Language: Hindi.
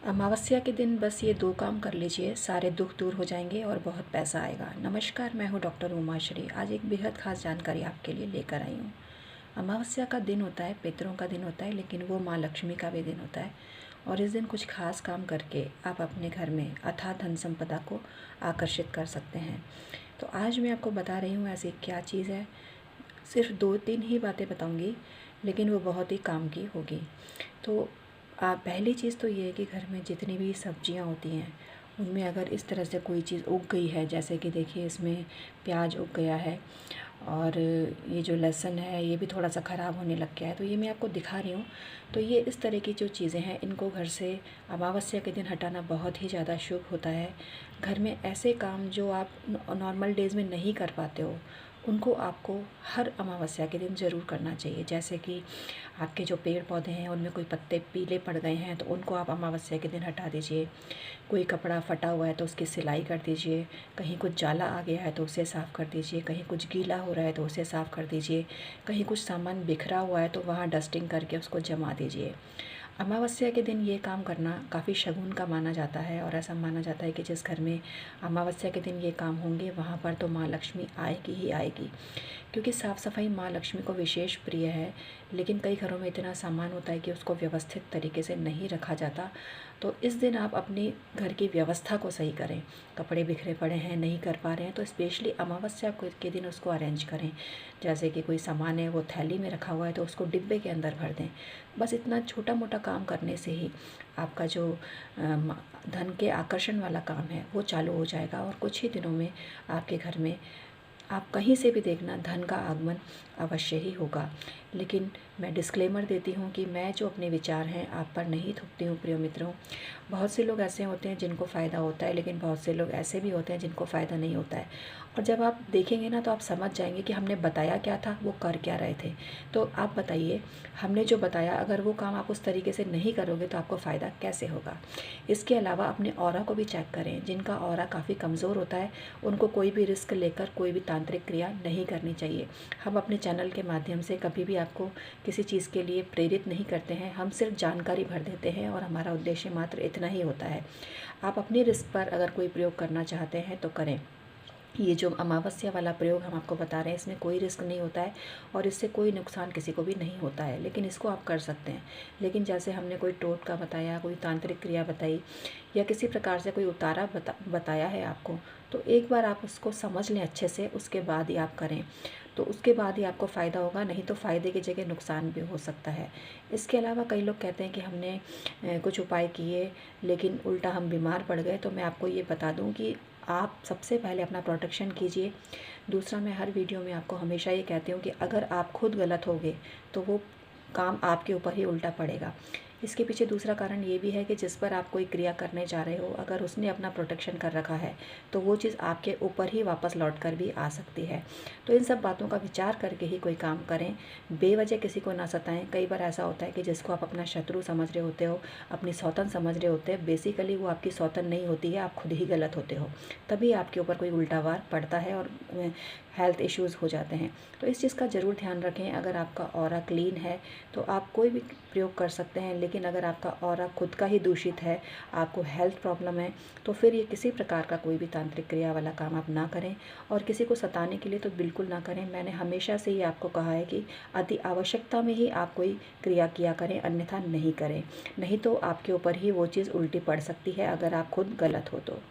अमावस्या के दिन बस ये 2 काम कर लीजिए, सारे दुख दूर हो जाएंगे और बहुत पैसा आएगा। नमस्कार, मैं हूँ डॉक्टर उमाश्री। आज एक बेहद खास जानकारी आपके लिए लेकर आई हूँ। अमावस्या का दिन होता है, पितरों का दिन होता है, लेकिन वो माँ लक्ष्मी का भी दिन होता है। और इस दिन कुछ खास काम करके आप अपने घर में अथाह धन संपदा को आकर्षित कर सकते हैं। तो आज मैं आपको बता रही हूँ ऐसी क्या चीज़ है। सिर्फ 2-3 ही बातें बताऊँगी, लेकिन वो बहुत ही काम की होगी। तो पहली चीज़ तो ये है कि घर में जितनी भी सब्जियां होती हैं उनमें अगर इस तरह से कोई चीज़ उग गई है, जैसे कि देखिए इसमें प्याज उग गया है और ये जो लहसुन है ये भी थोड़ा सा ख़राब होने लग गया है, तो ये मैं आपको दिखा रही हूँ। तो ये इस तरह की जो चीज़ें हैं इनको घर से अमावस्या के दिन हटाना बहुत ही ज़्यादा शुभ होता है। घर में ऐसे काम जो आप नॉर्मल डेज़ में नहीं कर पाते हो उनको आपको हर अमावस्या के दिन ज़रूर करना चाहिए। जैसे कि आपके जो पेड़ पौधे हैं उनमें कोई पत्ते पीले पड़ गए हैं तो उनको आप अमावस्या के दिन हटा दीजिए। कोई कपड़ा फटा हुआ है तो उसकी सिलाई कर दीजिए। कहीं कुछ जाला आ गया है तो उसे साफ़ कर दीजिए। कहीं कुछ गीला हो रहा है तो उसे साफ़ कर दीजिए। कहीं कुछ सामान बिखरा हुआ है तो वहाँ डस्टिंग करके उसको जमा दीजिए। अमावस्या के दिन ये काम करना काफ़ी शगुन का माना जाता है और ऐसा माना जाता है कि जिस घर में अमावस्या के दिन ये काम होंगे वहाँ पर तो माँ लक्ष्मी आएगी ही आएगी। क्योंकि साफ़ सफाई माँ लक्ष्मी को विशेष प्रिय है, लेकिन कई घरों में इतना सामान होता है कि उसको व्यवस्थित तरीके से नहीं रखा जाता। तो इस दिन आप अपनी घर की व्यवस्था को सही करें। कपड़े बिखरे पड़े हैं, नहीं कर पा रहे हैं, तो स्पेशली अमावस्या के दिन उसको अरेंज करें। जैसे कि कोई सामान है वो थैली में रखा हुआ है तो उसको डिब्बे के अंदर भर दें। बस इतना छोटा मोटा काम करने से ही आपका जो धन के आकर्षण वाला काम है वो चालू हो जाएगा और कुछ ही दिनों में आपके घर में आप कहीं से भी देखना धन का आगमन अवश्य ही होगा। लेकिन मैं डिस्क्लेमर देती हूँ कि मैं जो अपने विचार हैं आप पर नहीं थोपती हूँ प्रिय मित्रों। बहुत से लोग ऐसे होते हैं जिनको फ़ायदा होता है, लेकिन बहुत से लोग ऐसे भी होते हैं जिनको फ़ायदा नहीं होता है। और जब आप देखेंगे ना तो आप समझ जाएंगे कि हमने बताया क्या था, वो कर क्या रहे थे। तो आप बताइए, हमने जो बताया अगर वो काम आप उस तरीके से नहीं करोगे तो आपको फ़ायदा कैसे होगा। इसके अलावा अपने ऑरा को भी चेक करें। जिनका ऑरा काफ़ी कमज़ोर होता है उनको कोई भी रिस्क लेकर कोई भी तांत्रिक क्रिया नहीं करनी चाहिए। हम अपने चैनल के माध्यम से कभी भी आपको किसी चीज़ के लिए प्रेरित नहीं करते हैं, हम सिर्फ जानकारी भर देते हैं और हमारा उद्देश्य मात्र इतना ही होता है। आप अपनी रिस्क पर अगर कोई प्रयोग करना चाहते हैं तो करें। ये जो अमावस्या वाला प्रयोग हम आपको बता रहे हैं इसमें कोई रिस्क नहीं होता है और इससे कोई नुकसान किसी को भी नहीं होता है, लेकिन इसको आप कर सकते हैं। लेकिन जैसे हमने कोई टोटका बताया, कोई तांत्रिक क्रिया बताई या किसी प्रकार से कोई उतारा बताया है आपको, तो एक बार आप उसको समझ लें अच्छे से, उसके बाद ही आप करें। तो उसके बाद ही आपको फ़ायदा होगा, नहीं तो फ़ायदे की जगह नुकसान भी हो सकता है। इसके अलावा कई लोग कहते हैं कि हमने कुछ उपाय किए लेकिन उल्टा हम बीमार पड़ गए। तो मैं आपको ये बता दूं कि आप सबसे पहले अपना प्रोटेक्शन कीजिए। दूसरा, मैं हर वीडियो में आपको हमेशा ये कहती हूँ कि अगर आप खुद गलत होगे तो वो काम आपके ऊपर ही उल्टा पड़ेगा। इसके पीछे दूसरा कारण ये भी है कि जिस पर आप कोई क्रिया करने जा रहे हो, अगर उसने अपना प्रोटेक्शन कर रखा है तो वो चीज़ आपके ऊपर ही वापस लौट कर भी आ सकती है। तो इन सब बातों का विचार करके ही कोई काम करें। बेवजह किसी को ना सताएं। कई बार ऐसा होता है कि जिसको आप अपना शत्रु समझ रहे होते हो, अपनी सौतन समझ रहे होते हैं, बेसिकली वो आपकी सौतन नहीं होती है, आप खुद ही गलत होते हो। तभी आपके ऊपर कोई उल्टा वार पड़ता है और हेल्थ इश्यूज़ हो जाते हैं। तो इस चीज़ का ज़रूर ध्यान रखें। अगर आपका ऑरा क्लीन है तो आप कोई भी प्रयोग कर सकते हैं, लेकिन अगर आपका ऑरा खुद का ही दूषित है, आपको हेल्थ प्रॉब्लम है, तो फिर ये किसी प्रकार का कोई भी तांत्रिक क्रिया वाला काम आप ना करें। और किसी को सताने के लिए तो बिल्कुल ना करें। मैंने हमेशा से ही आपको कहा है कि अति आवश्यकता में ही आप कोई क्रिया किया करें, अन्यथा नहीं करें। नहीं तो आपके ऊपर ही वो चीज़ उल्टी पड़ सकती है अगर आप खुद गलत हो तो।